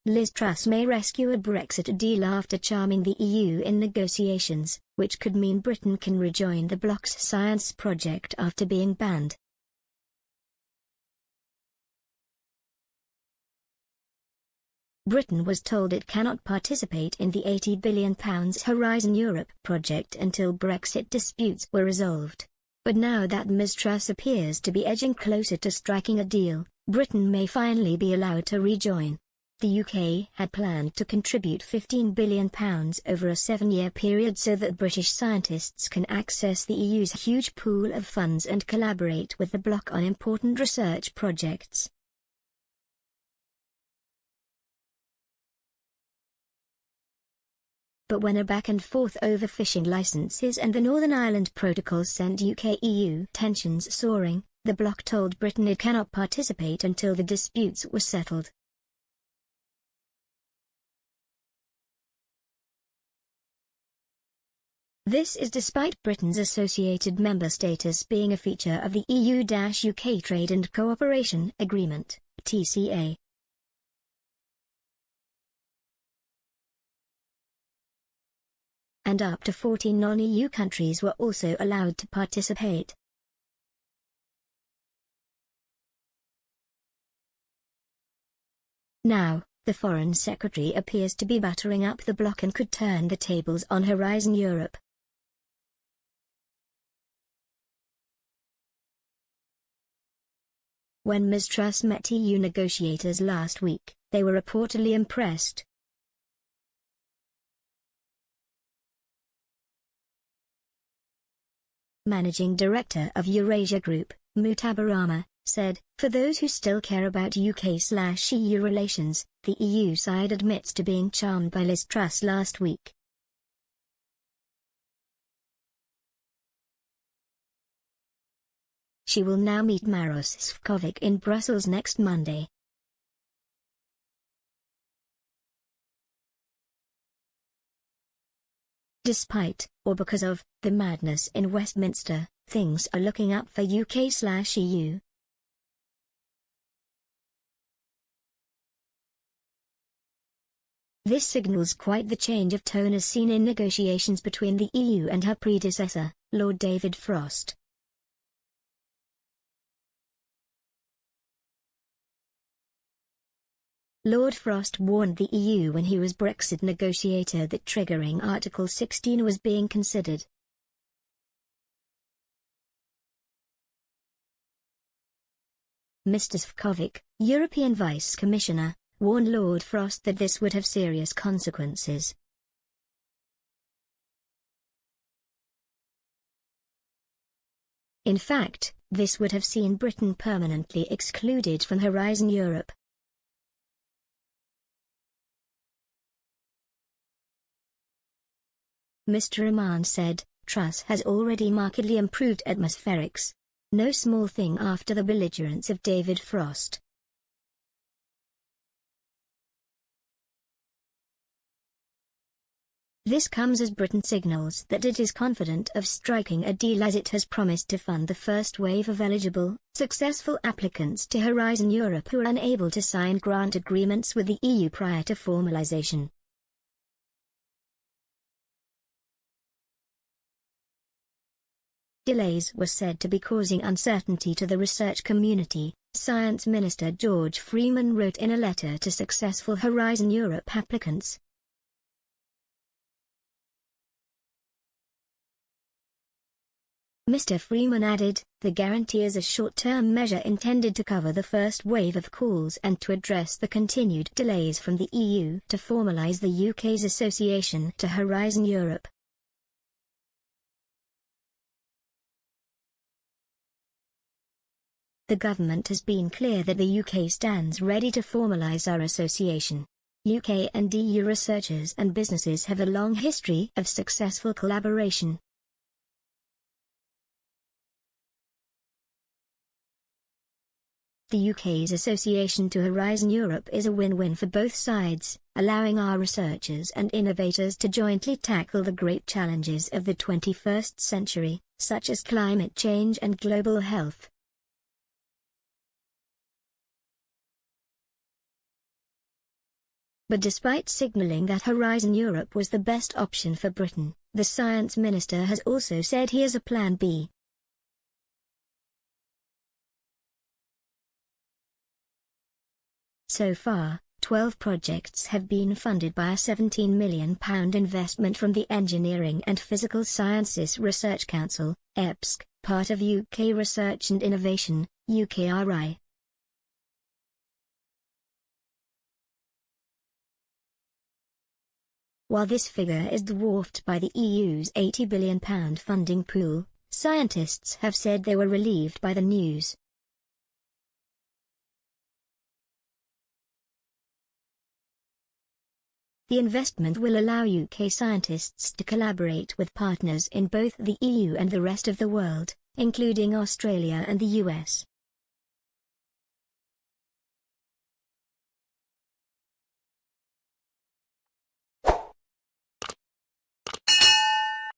Liz Truss may rescue a Brexit deal after charming the EU in negotiations, which could mean Britain can rejoin the bloc's science project after being banned. Britain was told it cannot participate in the £80 billion Horizon Europe project until Brexit disputes were resolved. But now that Ms Truss appears to be edging closer to striking a deal, Britain may finally be allowed to rejoin. The UK had planned to contribute £15 billion over a 7-year period so that British scientists can access the EU's huge pool of funds and collaborate with the bloc on important research projects. But when a back-and-forth over fishing licenses and the Northern Ireland Protocol sent UK-EU tensions soaring, the bloc told Britain it cannot participate until the disputes were settled. This is despite Britain's associated member status being a feature of the EU-UK Trade and Cooperation Agreement, TCA. And up to 14 non-EU countries were also allowed to participate. Now, the Foreign Secretary appears to be battering up the bloc and could turn the tables on Horizon Europe. When Ms Truss met EU negotiators last week, they were reportedly impressed. Managing Director of Eurasia Group, Mutaba Rama, said, "For those who still care about UK/EU relations, the EU side admits to being charmed by Liz Truss last week." She will now meet Maros Sefcovic in Brussels next Monday. Despite, or because of, the madness in Westminster, things are looking up for UK/EU. This signals quite the change of tone as seen in negotiations between the EU and her predecessor, Lord David Frost. Lord Frost warned the EU when he was Brexit negotiator that triggering Article 16 was being considered. Mr Sefcovic, European Vice Commissioner, warned Lord Frost that this would have serious consequences. In fact, this would have seen Britain permanently excluded from Horizon Europe. Mr Rahman said, "Truss has already markedly improved atmospherics. No small thing after the belligerence of David Frost." This comes as Britain signals that it is confident of striking a deal as it has promised to fund the first wave of eligible, successful applicants to Horizon Europe who are unable to sign grant agreements with the EU prior to formalization. Delays were said to be causing uncertainty to the research community, Science Minister George Freeman wrote in a letter to successful Horizon Europe applicants. Mr Freeman added, "The guarantee is a short-term measure intended to cover the first wave of calls and to address the continued delays from the EU to formalise the UK's association to Horizon Europe." The government has been clear that the UK stands ready to formalise our association. UK and EU researchers and businesses have a long history of successful collaboration. The UK's association to Horizon Europe is a win-win for both sides, allowing our researchers and innovators to jointly tackle the great challenges of the 21st century, such as climate change and global health. But despite signalling that Horizon Europe was the best option for Britain, the Science Minister has also said he has a Plan B. So far, 12 projects have been funded by a £17 million investment from the Engineering and Physical Sciences Research Council, EPSC, part of UK Research and Innovation, UKRI. While this figure is dwarfed by the EU's £80 billion funding pool, scientists have said they were relieved by the news. The investment will allow UK scientists to collaborate with partners in both the EU and the rest of the world, including Australia and the US.